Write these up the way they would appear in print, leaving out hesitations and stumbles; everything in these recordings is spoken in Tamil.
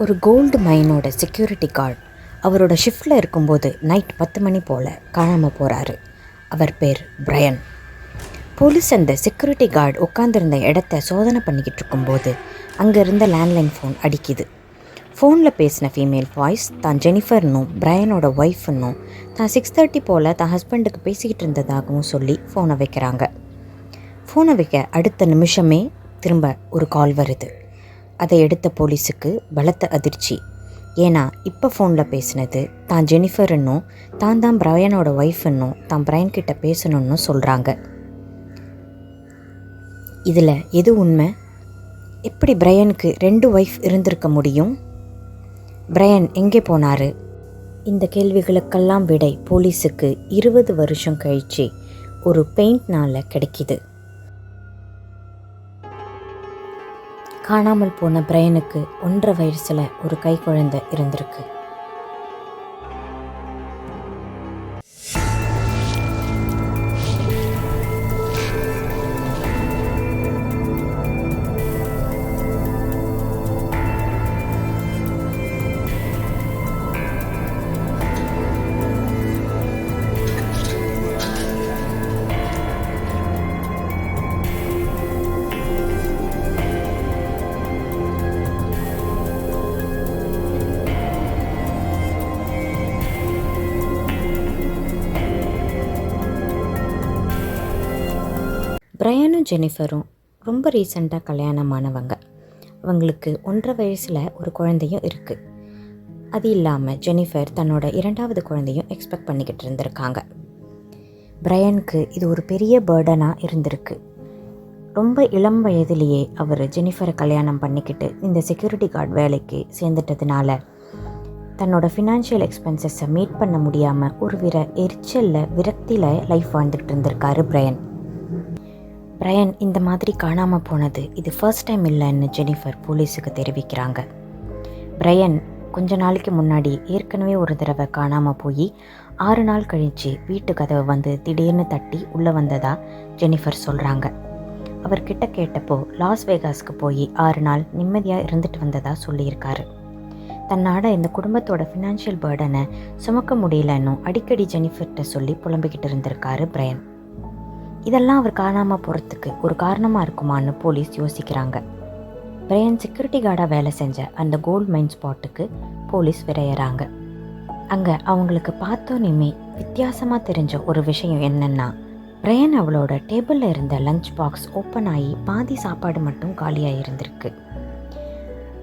ஒரு கோல்டு மைனோட செக்யூரிட்டி கார்டு அவரோட ஷிஃப்டில் இருக்கும்போது நைட் 10 மணி போல் காணாமல் போகிறாரு. அவர் பேர் பிரையன். போலீஸ் அந்த செக்யூரிட்டி கார்டு உட்காந்துருந்த இடத்த சோதனை பண்ணிக்கிட்டு இருக்கும்போது அங்கே இருந்த லேண்ட்லைன் ஃபோன் அடிக்குது. ஃபோனில் பேசின ஃபீமேல் வாய்ஸ் தான் ஜெனிஃபர்னும் பிரையனோட ஒய்ஃப்னும் தான் 6:30 போல் தான் ஹஸ்பண்டுக்கு பேசிக்கிட்டு இருந்ததாகவும் சொல்லி ஃபோனை வைக்கிறாங்க. ஃபோனை வைக்க அடுத்த நிமிஷமே திரும்ப ஒரு கால் வருது. அதை எடுத்த போலீஸுக்கு பலத்த அதிர்ச்சி. ஏன்னா இப்போ ஃபோனில் பேசினது தான் ஜெனிஃபர்னும் தான் பிரையனோட ஒய்ஃப்னும் தான் பிரையன் கிட்ட பேசணும்னு சொல்கிறாங்க. இதில் எது உண்மை? எப்படி பிரையனுக்கு 2 ஒய்ஃப் இருந்திருக்க முடியும்? பிரையன் எங்கே போனார்? இந்த கேள்விகளுக்கெல்லாம் விடை போலீஸுக்கு 20 வருஷம் கழிச்சு ஒரு பெயிண்ட்னால் கிடைக்கிது. காணாமல் போன பிரையனுக்கு 1.5 வயசில் ஒரு கைக்குழந்தை இருந்திருக்கு. பிரையனும் ஜெனிஃபரும் ரொம்ப ரீசெண்டாக கல்யாணமானவங்க. அவங்களுக்கு 1.5 வயசில் ஒரு குழந்தையும் இருக்குது. அது இல்லாமல் ஜெனிஃபர் தன்னோட 2வது குழந்தையும் எக்ஸ்பெக்ட் பண்ணிக்கிட்டு இருந்திருக்காங்க. பிரையனுக்கு இது ஒரு பெரிய பேர்டனாக இருந்திருக்கு. ரொம்ப இளம் வயதிலேயே அவர் ஜெனிஃபரை கல்யாணம் பண்ணிக்கிட்டு இந்த செக்யூரிட்டி கார்டு வேலைக்கு சேர்ந்துட்டதுனால தன்னோட ஃபினான்ஷியல் எக்ஸ்பென்சஸை மீட் பண்ண முடியாமல் ஒரு எரிச்சலில் விரக்தியில் லைஃப் வாழ்ந்துக்கிட்டு இருந்திருக்காரு பிரையன். பிரையன் இந்த மாதிரி காணாமல் போனது இது ஃபர்ஸ்ட் டைம் இல்லைன்னு ஜெனிஃபர் போலீஸுக்கு தெரிவிக்கிறாங்க. பிரையன் கொஞ்ச நாளைக்கு முன்னாடி ஏற்கனவே ஒரு தடவை காணாமல் போய் 6 நாள் கழித்து வீட்டு கதவை வந்து திடீர்னு தட்டி உள்ளே வந்ததா ஜெனிஃபர் சொல்கிறாங்க. அவர்கிட்ட கேட்டப்போ லாஸ் வேகாஸ்க்கு போய் 6 நாள் நிம்மதியாக இருந்துட்டு வந்ததா சொல்லியிருக்காரு. தன்னோட இந்த குடும்பத்தோட ஃபினான்ஷியல் பேர்டனை சுமக்க முடியலன்னும் அடிக்கடி ஜெனிஃபர்கிட்ட சொல்லி புலம்பிக்கிட்டு இருந்திருக்காரு பிரையன். இதெல்லாம் அவர் காணாமல் போகிறதுக்கு ஒரு காரணமாக இருக்குமான்னு போலீஸ் யோசிக்கிறாங்க. பிரையன் செக்யூரிட்டி கார்டாக வேலை செஞ்ச அந்த கோல்ட் மைன் ஸ்பாட்டுக்கு போலீஸ் விரையிறாங்க. அங்கே அவங்களுக்கு பார்த்தோன்னே வித்தியாசமாக தெரிஞ்ச ஒரு விஷயம் என்னென்னா, பிரையன் அவளோட டேபிளில் இருந்த லஞ்ச் பாக்ஸ் ஓப்பன் ஆகி பாதி சாப்பாடு மட்டும் காலியாக இருந்திருக்கு.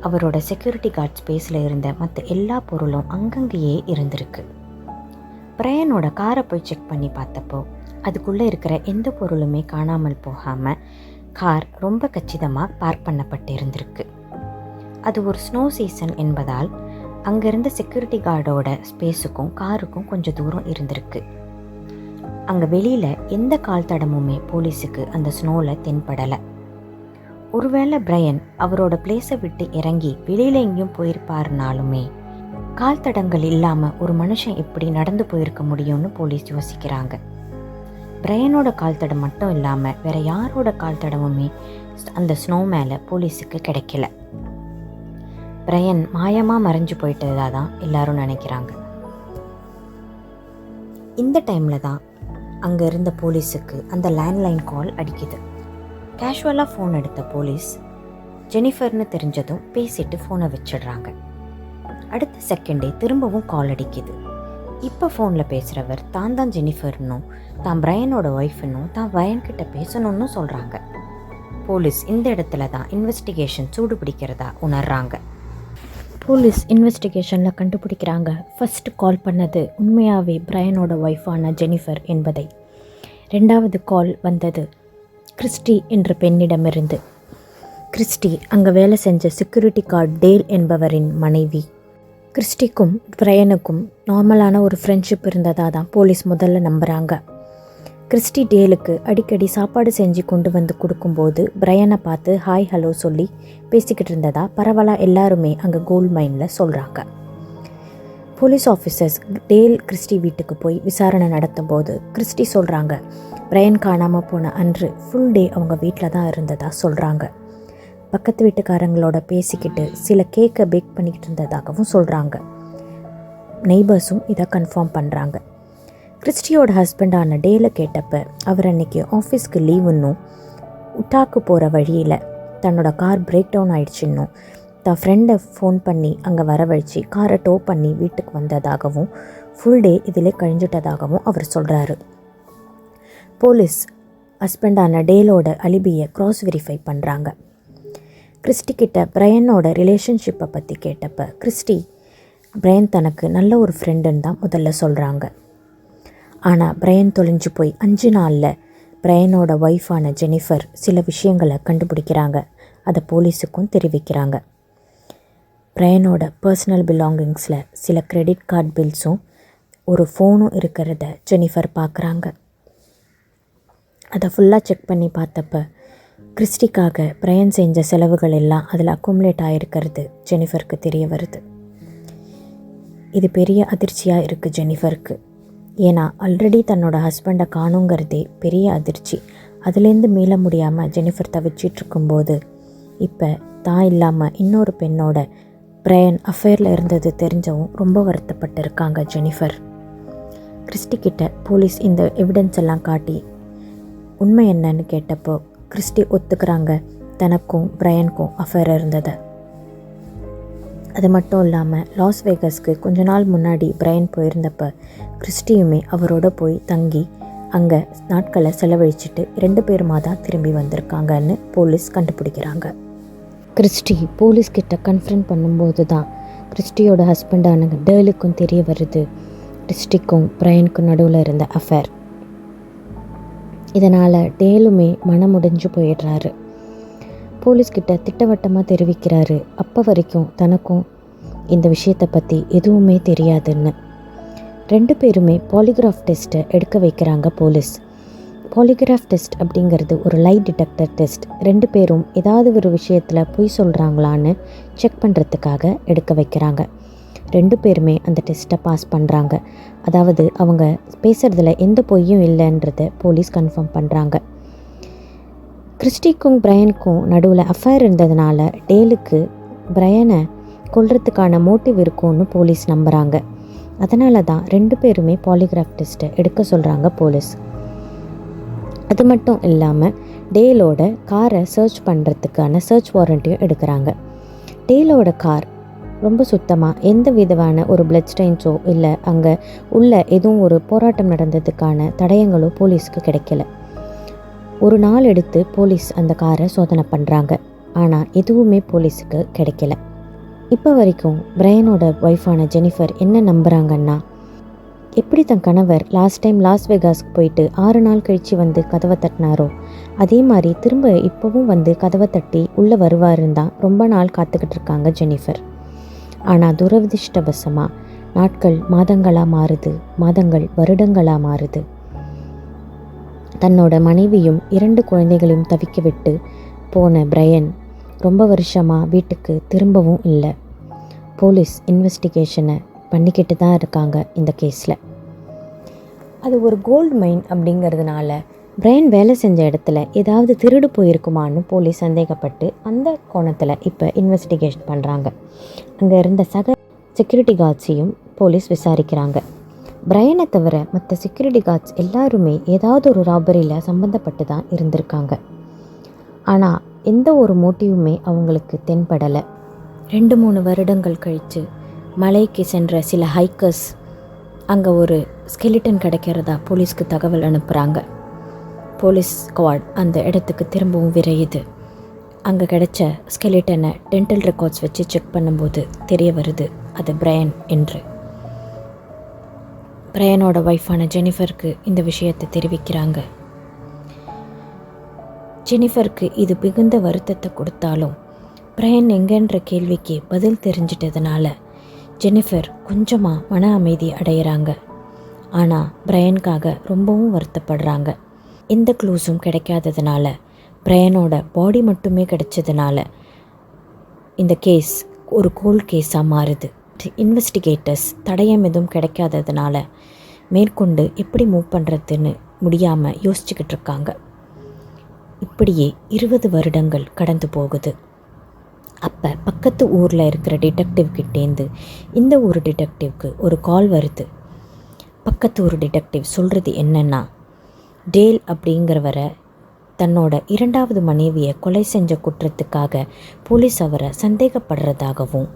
அவரோட செக்யூரிட்டி கார்ட் ஸ்பேஸில் இருந்த மற்ற எல்லா பொருளும் அங்கங்கேயே இருந்திருக்கு. பிரையனோட காரை போய் செக் பண்ணி பார்த்தப்போ அதுக்குள்ளே இருக்கிற எந்த பொருளுமே காணாமல் போகாமல் கார் ரொம்ப கச்சிதமாக பார்க் பண்ணப்பட்டு இருந்திருக்கு. அது ஒரு ஸ்னோ சீசன் என்பதால் அங்கேருந்த செக்யூரிட்டி கார்டோட ஸ்பேஸுக்கும் காருக்கும் கொஞ்சம் தூரம் இருந்திருக்கு. அங்கே வெளியில் எந்த கால் தடமுமே போலீஸுக்கு அந்த ஸ்னோவில் தென்படலை. ஒருவேளை பிரையன் அவரோட பிளேஸை விட்டு இறங்கி வெளியில் எங்கேயும் போயிருப்பாருனாலுமே கால் தடங்கள் இல்லாமல் ஒரு மனுஷன் எப்படி நடந்து போயிருக்க முடியும்னு போலீஸ் யோசிக்கிறாங்க. பிரையனோட கால் தடம் மட்டும் இல்லாமல் வேறு யாரோட கால் தடமுமே அந்த ஸ்னோ மேலே போலீஸுக்கு கிடைக்கல. பிரையன் மாயமாக மறைஞ்சு போயிட்டதாக தான் எல்லாரும் நினைக்கிறாங்க. இந்த டைமில் தான் அங்கே இருந்த போலீஸுக்கு அந்த லேண்ட்லைன் கால் அடிக்குது. கேஷுவலாக ஃபோன் எடுத்த போலீஸ் ஜெனிஃபர்னு தெரிஞ்சதும் பேசிட்டு ஃபோனை வச்சிடுறாங்க. அடுத்த செகண்டே திரும்பவும் கால் அடிக்குது. இப்போ ஃபோனில் பேசுகிறவர் தான் ஜெனிஃபர்னும் தான் பிரையனோட ஒய்ஃப்னும் தான் பிரையன் கிட்ட பேசணும்னு சொல்கிறாங்க. போலீஸ் இந்த இடத்துல தான் இன்வெஸ்டிகேஷன் சூடு பிடிக்கிறதா உணர்றாங்க. போலீஸ் இன்வெஸ்டிகேஷனில் கண்டுபிடிக்கிறாங்க ஃபஸ்ட்டு கால் பண்ணது உண்மையாகவே பிரையனோட ஒய்ஃபான ஜெனிஃபர் என்பதை. 2வது கால் வந்தது கிறிஸ்டி என்ற பெண்ணிடமிருந்து. கிறிஸ்டி அங்கே வேலை செஞ்ச செக்யூரிட்டி கார்டு டேல் என்பவரின் மனைவி. கிறிஸ்டிக்கும் பிரையனுக்கும் நார்மலான ஒரு ஃப்ரெண்ட்ஷிப் இருந்ததாக தான் போலீஸ் முதல்ல நம்புகிறாங்க. கிறிஸ்டி டேலுக்கு அடிக்கடி சாப்பாடு செஞ்சு கொண்டு வந்து கொடுக்கும்போது பிரையனை பார்த்து ஹாய் ஹலோ சொல்லி பேசிக்கிட்டு இருந்ததா பரவலாக எல்லாருமே அங்கே கோல்ட் மைனில் சொல்கிறாங்க. போலீஸ் ஆஃபீஸர்ஸ் டேல் கிறிஸ்டி வீட்டுக்கு போய் விசாரணை நடத்தும் போது கிறிஸ்டி சொல்கிறாங்க பிரையன் காணாமல் போன அன்று ஃபுல் டே அவங்க வீட்டில் தான் இருந்ததா சொல்கிறாங்க. பக்கத்து வீட்டுக்காரங்களோட பேசிக்கிட்டு சில கேக்கை பேக் பண்ணிக்கிட்டு இருந்ததாகவும் சொல்கிறாங்க. நெய்பர்ஸும் இதை கன்ஃபார்ம் பண்ணுறாங்க. கிறிஸ்டியோட ஹஸ்பண்டான டேல கேட்டப்ப அவர் அன்னைக்கு ஆஃபீஸ்க்கு லீவுன்னும் உட்டாக்கு போகிற வழியில் தன்னோட கார் பிரேக் டவுன் ஆயிடுச்சுன்னும் தான் ஃப்ரெண்டை ஃபோன் பண்ணி அங்கே வரவழைச்சி காரை டோ பண்ணி வீட்டுக்கு வந்ததாகவும் ஃபுல் டே இதிலே கழிஞ்சிட்டதாகவும் அவர் சொல்கிறாரு. போலீஸ் ஹஸ்பண்டான டேலோட அலிபியை க்ராஸ் வெரிஃபை பண்ணுறாங்க. கிறிஸ்டி கிட்ட பிரையனோட ரிலேஷன்ஷிப்பை பற்றி கேட்டப்ப கிறிஸ்டி பிரையன் தனக்கு நல்ல ஒரு ஃப்ரெண்டுன்னு தான் முதல்ல சொல்கிறாங்க. ஆனால் பிரையன் தொலைஞ்சு போய் 5 நாளில் பிரையனோட ஒய்ஃபான ஜெனிஃபர் சில விஷயங்களை கண்டுபிடிக்கிறாங்க. அதை போலீஸுக்கும் தெரிவிக்கிறாங்க. பிரையனோட பர்சனல் பிலாங்கிங்ஸில் சில கிரெடிட் கார்டு பில்ஸும் ஒரு ஃபோனும் இருக்கிறத ஜெனிஃபர் பார்க்குறாங்க. அதை ஃபுல்லாக செக் பண்ணி பார்த்தப்ப கிறிஸ்டிக்காக பிரையன் செஞ்ச செலவுகள் எல்லாம் அதில் அக்குமுலேட் ஆகிருக்கிறது ஜெனிஃபருக்கு தெரிய வருது. இது பெரிய அதிர்ச்சியாக இருக்குது ஜெனிஃபருக்கு. ஏன்னா ஆல்ரெடி தன்னோட ஹஸ்பண்டை காணுங்கிறதே பெரிய அதிர்ச்சி. அதுலேருந்து மீள முடியாமல் ஜெனிஃபர் தவிச்சிட்ருக்கும்போது இப்போ தான் இல்லாமல் இன்னொரு பெண்ணோட பிரையன் அஃபேரில் இருந்தது தெரிஞ்சவும் ரொம்ப வருத்தப்பட்டிருக்காங்க ஜெனிஃபர். கிறிஸ்டி கிட்ட போலீஸ் இந்த எவிடன்ஸ் எல்லாம் காட்டி உண்மை என்னன்னு கேட்டப்போ கிறிஸ்டி ஒத்துக்கிறாங்க தனக்கும் பிரையனுக்கும் அஃபேர் இருந்ததை. அது மட்டும் இல்லாமல் லாஸ் வேகஸ்க்கு கொஞ்ச நாள் முன்னாடி பிரையன் போயிருந்தப்ப கிறிஸ்டியுமே அவரோட போய் தங்கி அங்கே நாட்களை செலவழிச்சிட்டு 2 பேருமா தான் திரும்பி வந்திருக்காங்கன்னு போலீஸ் கண்டுபிடிக்கிறாங்க. கிறிஸ்டி போலீஸ்கிட்ட கன்ஃபரன்ட் பண்ணும்போது தான் கிறிஸ்டியோட ஹஸ்பண்டான டேலுக்கும் தெரிய வருது கிறிஸ்டிக்கும் பிரையனுக்கும் நடுவில் இருந்த அஃபேர். இதனால் டேலுமே மனமுடைஞ்சு போயிடுறாரு. போலீஸ்கிட்ட திட்டவட்டமாக தெரிவிக்கிறாரு அப்போ வரைக்கும் தனக்கும் இந்த விஷயத்தை பற்றி எதுவுமே தெரியாதுன்னு. 2 பேருமே பாலிகிராஃப் டெஸ்ட்டை எடுக்க வைக்கிறாங்க போலீஸ். பாலிகிராஃப் டெஸ்ட் அப்படிங்கிறது ஒரு லை டிடெக்டர் டெஸ்ட். 2 பேரும் ஏதாவது ஒரு விஷயத்தில் பொய் சொல்கிறாங்களான்னு செக் பண்ணுறதுக்காக எடுக்க வைக்கிறாங்க. 2 பேருமே அந்த டெஸ்ட்டை பாஸ் பண்ணுறாங்க. அதாவது அவங்க பேசுகிறதுல எந்த பொய்யும் இல்லைன்றதை போலீஸ் கன்ஃபார்ம் பண்ணுறாங்க. கிறிஸ்டிக்கும் பிரையனுக்கும் நடுவில் அஃபேர் இருந்ததுனால டேலுக்கு பிரையனை கொல்றதுக்கான மோட்டிவ் இருக்கும்னு போலீஸ் நம்புகிறாங்க. அதனால தான் 2 பேருமே பாலிகிராஃப் டெஸ்ட்டை எடுக்க சொல்கிறாங்க போலீஸ். அது மட்டும் இல்லாமல் டேலோட காரை சர்ச் பண்ணுறதுக்கான சர்ச் வாரண்ட்டையும் எடுக்கிறாங்க. டேலோட கார் ரொம்ப சுத்தமாக எந்த விதமான ஒரு பிளட் ஸ்டெயின்ஸோ இல்லை அங்கே உள்ள எதுவும் ஒரு போராட்டம் நடந்ததுக்கான தடயங்களோ போலீஸுக்கு கிடைக்கல. ஒரு நாள் எடுத்து போலீஸ் அந்த காரை சோதனை பண்ணுறாங்க. ஆனால் எதுவுமே போலீஸுக்கு கிடைக்கல. இப்போ வரைக்கும் பிரையனோட ஒய்ஃபான ஜெனிஃபர் என்ன நம்புகிறாங்கன்னா எப்படி தன் கணவர் லாஸ்ட் டைம் லாஸ் வேகாஸ்க்கு போயிட்டு 6 நாள் கழித்து வந்து கதவை தட்டினாரோ அதே மாதிரி திரும்ப இப்போவும் வந்து கதவை தட்டி உள்ளே வருவாருன்னு தான் ரொம்ப நாள் காத்துக்கிட்டு இருக்காங்க ஜெனிஃபர். ஆனால் துரதிர்ஷ்டவசமாக நாட்கள் மாதங்களாக மாறுது, மாதங்கள் வருடங்களாக மாறுது. தன்னோட மனைவியும் 2 குழந்தைகளையும் தவிக்க விட்டு போன பிரையன் ரொம்ப வருஷமாக வீட்டுக்கு திரும்பவும் இல்லை. போலீஸ் இன்வெஸ்டிகேஷனை பண்ணிக்கிட்டு தான் இருக்காங்க இந்த கேஸில். அது ஒரு கோல்டு மைன் அப்படிங்கிறதுனால பிரையன் வேலை செஞ்ச இடத்துல ஏதாவது திருடு போயிருக்குமான்னு போலீஸ் சந்தேகப்பட்டு அந்த கோணத்தில் இப்போ இன்வெஸ்டிகேஷன் பண்ணுறாங்க. அங்கே இருந்த சக செக்யூரிட்டி கார்ட்ஸையும் போலீஸ் விசாரிக்கிறாங்க. பிரையனை தவிர மற்ற செக்யூரிட்டி கார்ட்ஸ் எல்லாருமே ஏதாவது ஒரு ராபரியில் சம்மந்தப்பட்டு தான் இருந்திருக்காங்க. ஆனால் எந்த ஒரு மோட்டிவுமே அவங்களுக்கு தென்படலை. 2-3 வருடங்கள் கழித்து மலைக்கு சென்ற சில ஹைக்கர்ஸ் அங்கே ஒரு ஸ்கெலிட்டன் கிடைக்கிறதா போலீஸ்க்கு தகவல் அனுப்புகிறாங்க. போலீஸ் ஸ்குவாட் அந்த இடத்துக்கு திரும்பவும் விரையுது. அங்கே கிடைச்ச ஸ்கெலிட்டனை டென்டல் ரெக்கார்ட்ஸ் வச்சு செக் பண்ணும்போது தெரிய வருது அது பிரையன் என்று. பிரையனோட ஒய்ஃபான ஜெனிஃபருக்கு இந்த விஷயத்தை தெரிவிக்கிறாங்க. ஜெனிஃபருக்கு இது மிகுந்த வருத்தத்தை கொடுத்தாலும் பிரையன் எங்கன்ற கேள்விக்கு பதில் தெரிஞ்சிட்டதுனால ஜெனிஃபர் கொஞ்சமாக மன அமைதி அடையிறாங்க. ஆனால் பிரையனுக்காக ரொம்பவும் வருத்தப்படுறாங்க. எந்த க்ளூஸும் கிடைக்காததுனால பிரையனோட பாடி மட்டுமே கிடைச்சதுனால இந்த கேஸ் ஒரு கோல்ட் கேஸாக மாறுது. இன்வெஸ்டிகேட்டர்ஸ் தடயம் எதுவும் கிடைக்காததுனால மேற்கொண்டு எப்படி மூவ் பண்ணுறதுன்னு முடியாமல் யோசிச்சுக்கிட்டு இருக்காங்க. இப்படியே 20 வருடங்கள் கடந்து போகுது. அப்போ பக்கத்து ஊரில் இருக்கிற டிடெக்டிவ் கிட்டேருந்து இந்த ஒரு டிடெக்டிவ்க்கு ஒரு கால் வருது. பக்கத்து ஒரு டிடெக்டிவ் சொல்கிறது என்னென்னா, டேல் அப்படிங்கிறவரை தன்னோட 2வது மனைவியை கொலை செஞ்ச குற்றத்துக்காக போலீஸ் அவரை சந்தேகப்படுறதாகவும்,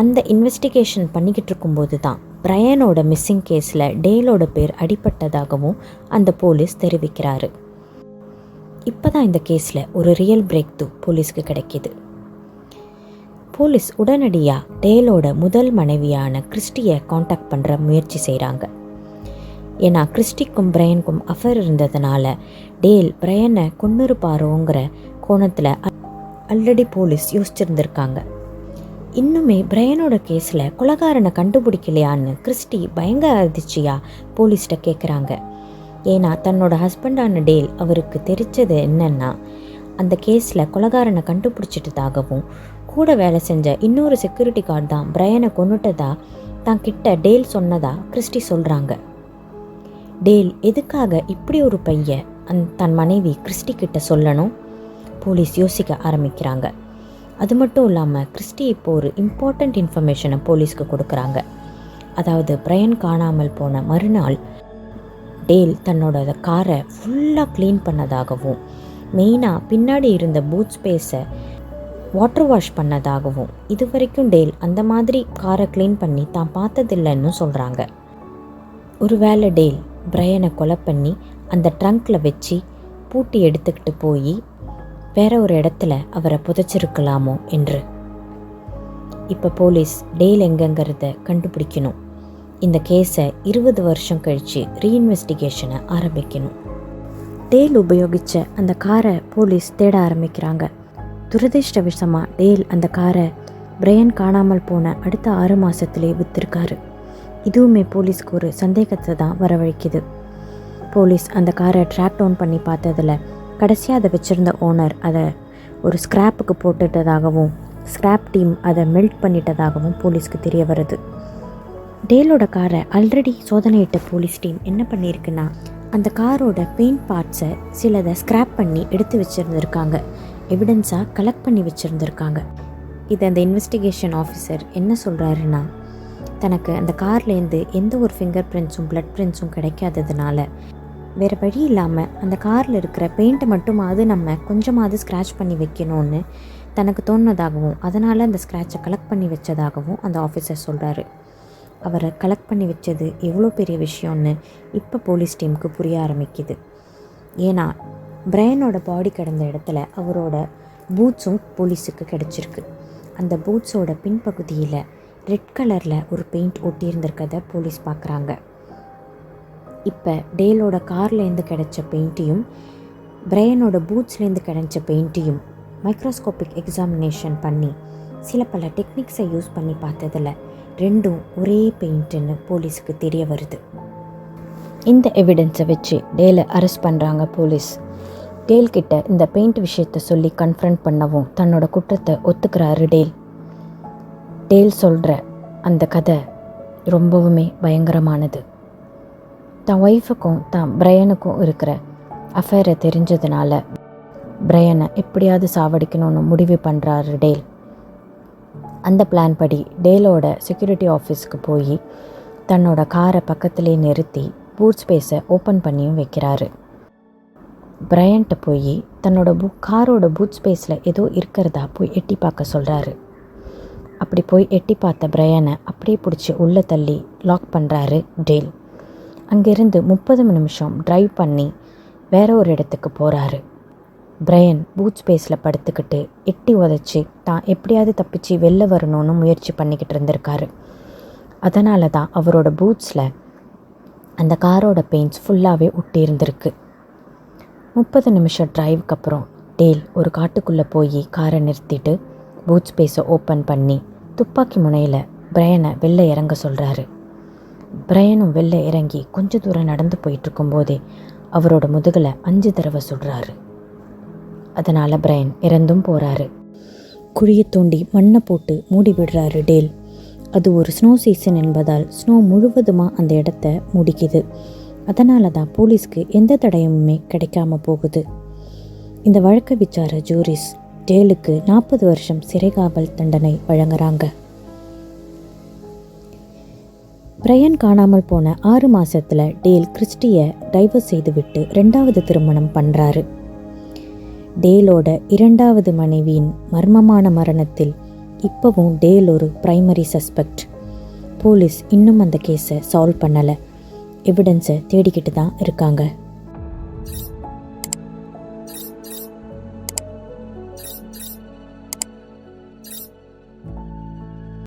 அந்த இன்வெஸ்டிகேஷன் பண்ணிக்கிட்டு இருக்கும்போது தான் பிரையனோட மிஸ்ஸிங் கேஸில் டேலோட பேர் அடிபட்டதாகவும் அந்த போலீஸ் தெரிவிக்கிறாரு. இப்போ தான் இந்த கேஸில் ஒரு ரியல் பிரேக் த்ரூ போலீஸ்க்கு கிடைக்கிது. போலீஸ் உடனடியாக டேலோட முதல் மனைவியான கிறிஸ்டியை காண்டாக்ட் பண்ணுற முயற்சி செய்கிறாங்க. ஏன்னா கிறிஸ்டிக்கும் பிரையனுக்கும் அஃபேர் இருந்ததுனால டேல் பிரையனை கொன்னிருப்பாரோங்கிற கோணத்தில் ஆல்ரெடி போலீஸ் யோசிச்சிருந்துருக்காங்க. இன்னுமே பிரையனோட கேஸில் கொலைகாரனை கண்டுபிடிக்கலையான்னு கிறிஸ்டி பயங்கர அதிர்ச்சியாக போலீஸ்கிட்ட கேட்குறாங்க. ஏன்னா தன்னோட ஹஸ்பண்டான டேல் அவருக்கு தெரிஞ்சது என்னென்னா, அந்த கேஸில் கொலைகாரனை கண்டுபிடிச்சிட்டதாகவும், கூட வேலை செஞ்ச இன்னொரு செக்யூரிட்டி கார்டு தான் பிரையனை கொன்னுட்டதா தான் கிட்ட டேல் சொன்னதா கிறிஸ்டி சொல்கிறாங்க. டேல் எதுக்காக இப்படி ஒரு பையன் தன் மனைவி கிறிஸ்டி கிட்ட சொல்லணும்? போலீஸ் யோசிக்க ஆரம்பிக்கிறாங்க. அது மட்டும் இல்லாமல் கிறிஸ்டி இப்போ ஒரு இம்பார்ட்டண்ட் இன்ஃபர்மேஷனை போலீஸ்க்கு கொடுக்குறாங்க. அதாவது பிரையன் காணாமல் போன மறுநாள் டேல் தன்னோட காரை ஃபுல்லாக க்ளீன் பண்ணதாகவும், மெயினாக பின்னாடி இருந்த பூட் ஸ்பேஸை வாட்டர் வாஷ் பண்ணதாகவும், இது வரைக்கும் டேல் அந்த மாதிரி காரை க்ளீன் பண்ணி தான் பார்த்ததில்லைன்னு சொல்கிறாங்க. ஒரு வேளை டேல் பிரையனை கொலை பண்ணி அந்த ட்ரங்க்கில் வச்சு பூட்டி எடுத்துக்கிட்டு போய் வேற ஒரு இடத்துல அவரை புதைச்சிருக்கலாமோ என்று. இப்போ போலீஸ் டேல் எங்கங்கிறத கண்டுபிடிக்கணும். இந்த கேஸை 20 வருஷம் கழித்து ரீஇன்வெஸ்டிகேஷனை ஆரம்பிக்கணும். டேல் உபயோகித்த அந்த காரை போலீஸ் தேட ஆரம்பிக்கிறாங்க. துரதிர்ஷ்டவசமாக டேல் அந்த காரை பிரையன் காணாமல் போன அடுத்த 6 மாதத்துலேயே விற்றுருக்காரு. இதுவுமே போலீஸ்க்கு ஒரு சந்தேகத்தை தான் வரவழைக்குது. போலீஸ் அந்த காரை ட்ராக் டவுன் பண்ணி பார்த்ததில் கடைசியாக அதை வச்சுருந்த ஓனர் அதை ஒரு ஸ்க்ராப்புக்கு போட்டுட்டதாகவும், ஸ்க்ராப் டீம் அதை மெல்ட் பண்ணிட்டதாகவும் போலீஸ்க்கு தெரிய வருது. டேலோட காரை ஆல்ரெடி சோதனையிட்ட போலீஸ் டீம் என்ன பண்ணியிருக்குன்னா, அந்த காரோட பெயிண்ட் பார்ட்ஸை சிலதை ஸ்க்ராப் பண்ணி எடுத்து வச்சுருந்துருக்காங்க, எவிடன்ஸாக கலெக்ட் பண்ணி வச்சுருந்துருக்காங்க. இது அந்த இன்வெஸ்டிகேஷன் ஆஃபீஸர் என்ன சொல்கிறாருன்னா, தனக்கு அந்த கார்லேருந்து எந்த ஒரு ஃபிங்கர் பிரிண்ட்ஸும் பிளட் பிரிண்ட்ஸும் கிடைக்காததுனால வேறு வழி இல்லாமல் அந்த காரில் இருக்கிற பெயிண்ட்டை மட்டுமாவது நம்ம கொஞ்சமாவது ஸ்க்ராட்ச் பண்ணி வைக்கணும்னு தனக்கு தோணுனதாகவும், அதனால் அந்த ஸ்க்ராட்சை கலெக்ட் பண்ணி வச்சதாகவும் அந்த ஆஃபீஸர் சொல்கிறாரு. அவரை கலெக்ட் பண்ணி வச்சது எவ்வளோ பெரிய விஷயம்னு இப்போ போலீஸ் டீமுக்கு புரிய ஆரம்பிக்குது. ஏன்னா பிரையனோட பாடி கிடந்த இடத்துல அவரோட பூட்ஸும் போலீஸுக்கு கிடச்சிருக்கு. அந்த பூட்ஸோட பின்பகுதியில் ரெட் கலரில் ஒரு பெயிண்ட் ஒட்டியிருந்திருக்கதை போலீஸ் பார்க்குறாங்க. இப்போ டேலோட கார்லேருந்து கிடைச்ச பெயிண்ட்டையும் பிரையனோட பூட்ஸ்லேருந்து கிடைச்ச பெயிண்ட்டையும் மைக்ரோஸ்கோபிக் எக்ஸாமினேஷன் பண்ணி சில பல டெக்னிக்ஸை யூஸ் பண்ணி பார்த்ததில் ரெண்டும் ஒரே பெயிண்ட்டுன்னு போலீஸுக்கு தெரிய வருது. இந்த எவிடன்ஸை வச்சு டேலை அரெஸ்ட் பண்ணுறாங்க போலீஸ். டேல் கிட்ட இந்த பெயிண்ட் விஷயத்தை சொல்லி கன்ஃபரண்ட் பண்ணவும் தன்னோட குற்றத்தை ஒத்துக்கிறாரு டேல். டேல் சொல்கிற அந்த கதை ரொம்பவுமே பயங்கரமானது. தான் ஒய்ஃபுக்கும் தான் பிரையனுக்கும் இருக்கிற அஃபேரை தெரிஞ்சதுனால பிரையனை எப்படியாவது சாவடிக்கணும்னு முடிவு பண்ணுறாரு டேல். அந்த பிளான் படி டேலோட செக்யூரிட்டி ஆஃபீஸ்க்கு போய் தன்னோட காரை பக்கத்துலேயே நிறுத்தி பூட் ஸ்பேஸை ஓப்பன் பண்ணியும் வைக்கிறாரு. பிரையன்ட்ட போய் தன்னோட காரோட பூட் ஸ்பேஸில் ஏதோ இருக்கிறதா போய் எட்டி பார்க்க சொல்கிறாரு. அப்படி போய் எட்டி பார்த்த பிரையனை அப்படியே பிடிச்சி உள்ளே தள்ளி லாக் பண்ணுறாரு டேல். அங்கேருந்து 30 நிமிஷம் ட்ரைவ் பண்ணி வேற ஒரு இடத்துக்கு போகிறாரு. பிரையன் பூட் ஸ்பேஸில் படுத்துக்கிட்டு எட்டி உதச்சி தான் எப்படியாவது தப்பிச்சு வெளில வரணும்னு முயற்சி பண்ணிக்கிட்டு இருந்திருக்காரு. அதனால தான் அவரோட பூட்ஸில் அந்த காரோட பெயிண்ட்ஸ் ஃபுல்லாகவே ஒட்டி இருந்திருக்கு. 30 நிமிஷம் ட்ரைவுக்கு அப்புறம் டேல் ஒரு காட்டுக்குள்ளே போய் காரை நிறுத்திட்டு பூட் ஸ்பேஸை ஓப்பன் பண்ணி துப்பாக்கி முனையில் பிரையனை வெளில இறங்க சொல்கிறாரு. பிரையனும் வெளில இறங்கி கொஞ்ச தூரம் நடந்து போயிட்டுருக்கும்போதே அவரோட முதுகில் 5 தடவை சுடுறாரு. அதனால் பிரையன் இறந்தும் போகிறாரு. குழியை தோண்டி மண்ணை போட்டு மூடி விடுறாரு டேல். அது ஒரு ஸ்னோ சீசன் என்பதால் ஸ்னோ முழுவதுமாக அந்த இடத்த முடிக்குது. அதனால தான் போலீஸ்க்கு எந்த தடயமுமே கிடைக்காம போகுது. இந்த வழக்கை விசார ஜூரிஸ் டேலுக்கு 40 வருஷம் சிறைகாவல் தண்டனை வழங்குறாங்க. பிரையன் காணாமல் போன 6 மாசத்துல டேல் கிறிஸ்டியை டைவர்ஸ் செய்துவிட்டு 2வது திருமணம் பண்ணுறாரு. டேலோட 2வது மனைவியின் மர்மமான மரணத்தில் இப்போவும் டேல் ஒரு பிரைமரி சஸ்பெக்ட். போலீஸ் இன்னும் அந்த கேஸை சால்வ் பண்ணலை. எவிடன்ஸை தேடிக்கிட்டு தான் இருக்காங்க.